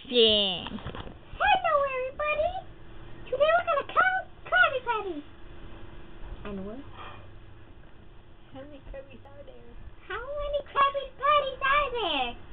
unboxing. Hello, everybody. Today we're gonna count Krabby Patties. And what? How many Krabbies are there? How many Krabby Patties are there?